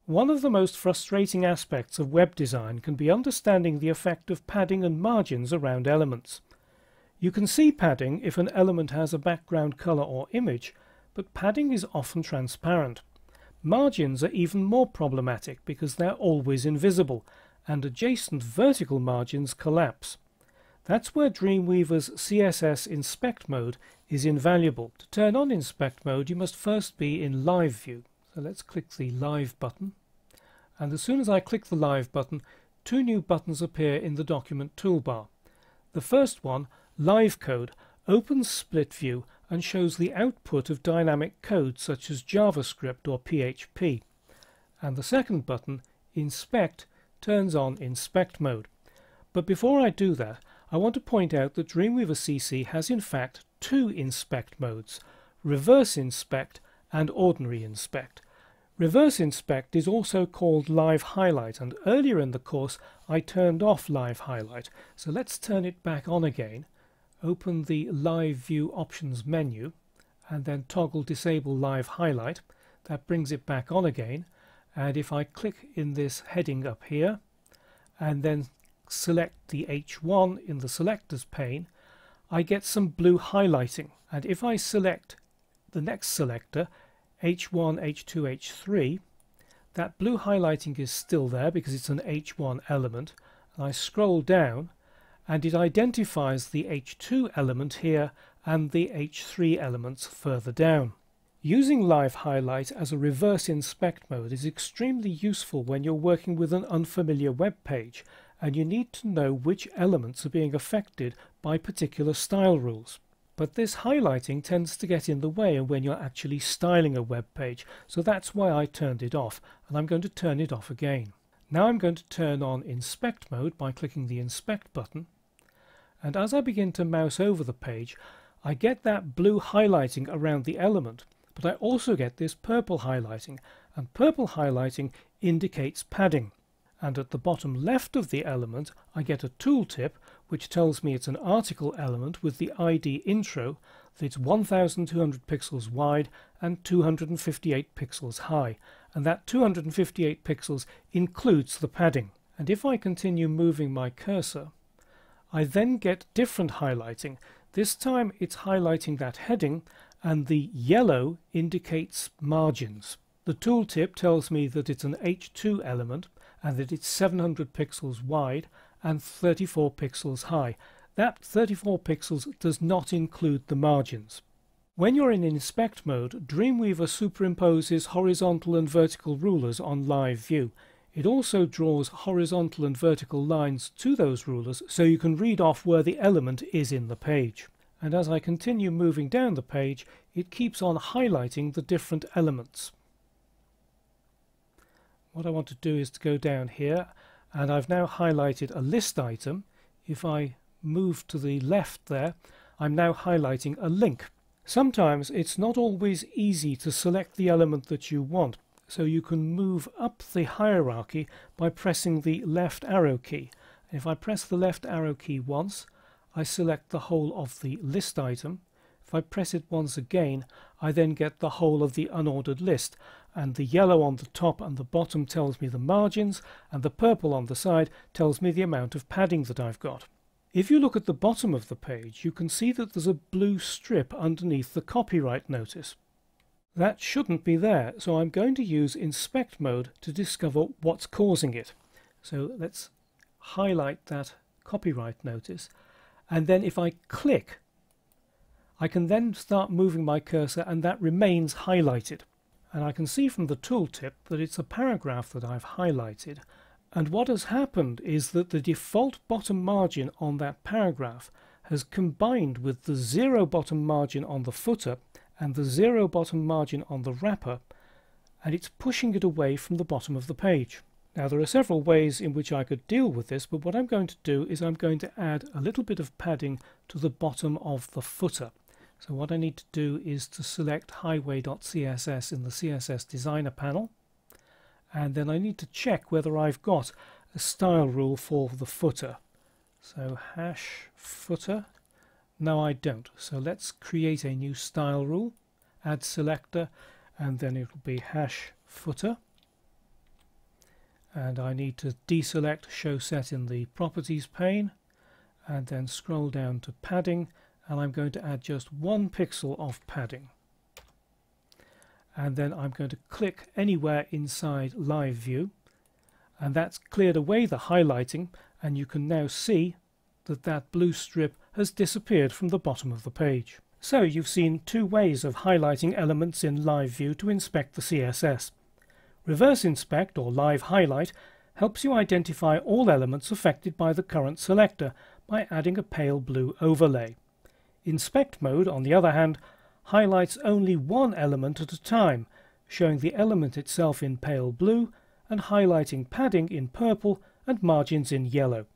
One of the most frustrating aspects of web design can be understanding the effect of padding and margins around elements. You can see padding if an element has a background color or image, but padding is often transparent. Margins are even more problematic because they're always invisible, and adjacent vertical margins collapse. That's where Dreamweaver's CSS Inspect mode is invaluable. To turn on Inspect mode, you must first be in Live View. So let's click the Live button. And as soon as I click the Live button, two new buttons appear in the document toolbar. The first one, Live Code, opens Split View and shows the output of dynamic code such as JavaScript or PHP. And the second button, Inspect, turns on Inspect mode. But before I do that, I want to point out that Dreamweaver CC has in fact two Inspect modes, Reverse Inspect and Ordinary Inspect. Reverse Inspect is also called Live Highlight, and earlier in the course I turned off Live Highlight, so let's turn it back on again. Open the Live View Options menu and then toggle Disable Live Highlight. That brings it back on again, and if I click in this heading up here and then select the H1 in the Selectors pane, I get some blue highlighting, and if I select the next selector, H1, H2, H3, that blue highlighting is still there because it's an H1 element, and I scroll down and it identifies the H2 element here and the H3 elements further down. Using Live Highlight as a reverse inspect mode is extremely useful when you're working with an unfamiliar web page and you need to know which elements are being affected by particular style rules. But this highlighting tends to get in the way when you're actually styling a web page, so that's why I turned it off, and I'm going to turn it off again. Now I'm going to turn on Inspect mode by clicking the Inspect button, and as I begin to mouse over the page, I get that blue highlighting around the element, but I also get this purple highlighting, and purple highlighting indicates padding. And at the bottom left of the element I get a tooltip which tells me it's an article element with the ID intro, that it's 1200 pixels wide and 258 pixels high, and that 258 pixels includes the padding. And if I continue moving my cursor, I then get different highlighting. This time it's highlighting that heading, and the yellow indicates margins. The tooltip tells me that it's an H2 element and that it's 700 pixels wide and 34 pixels high. That 34 pixels does not include the margins. When you're in Inspect mode, Dreamweaver superimposes horizontal and vertical rulers on Live View. It also draws horizontal and vertical lines to those rulers so you can read off where the element is in the page. And as I continue moving down the page, it keeps on highlighting the different elements. What I want to do is to go down here, and I've now highlighted a list item. If I move to the left there, I'm now highlighting a link. Sometimes it's not always easy to select the element that you want, so you can move up the hierarchy by pressing the left arrow key. If I press the left arrow key once, I select the whole of the list item. If I press it once again, I then get the whole of the unordered list, and the yellow on the top and the bottom tells me the margins, and the purple on the side tells me the amount of padding that I've got. If you look at the bottom of the page, you can see that there's a blue strip underneath the copyright notice. That shouldn't be there, so I'm going to use Inspect mode to discover what's causing it. So let's highlight that copyright notice, and then if I click, I can then start moving my cursor and that remains highlighted. And I can see from the tooltip that it's a paragraph that I've highlighted, and what has happened is that the default bottom margin on that paragraph has combined with the zero bottom margin on the footer and the zero bottom margin on the wrapper, and it's pushing it away from the bottom of the page. Now there are several ways in which I could deal with this, but what I'm going to do is I'm going to add a little bit of padding to the bottom of the footer. So what I need to do is to select highway.css in the CSS Designer panel, and then I need to check whether I've got a style rule for the footer. So hash footer. No, I don't. So let's create a new style rule, add selector, and then it will be hash footer. and I need to deselect Show Set in the Properties pane and then scroll down to Padding, and I'm going to add just 1 pixel of padding. And then I'm going to click anywhere inside Live View, and that's cleared away the highlighting, and you can now see that that blue strip has disappeared from the bottom of the page. So you've seen 2 ways of highlighting elements in Live View to inspect the CSS. Reverse Inspect or Live Highlight helps you identify all elements affected by the current selector by adding a pale blue overlay. Inspect Mode, on the other hand, highlights only one element at a time, showing the element itself in pale blue and highlighting padding in purple and margins in yellow.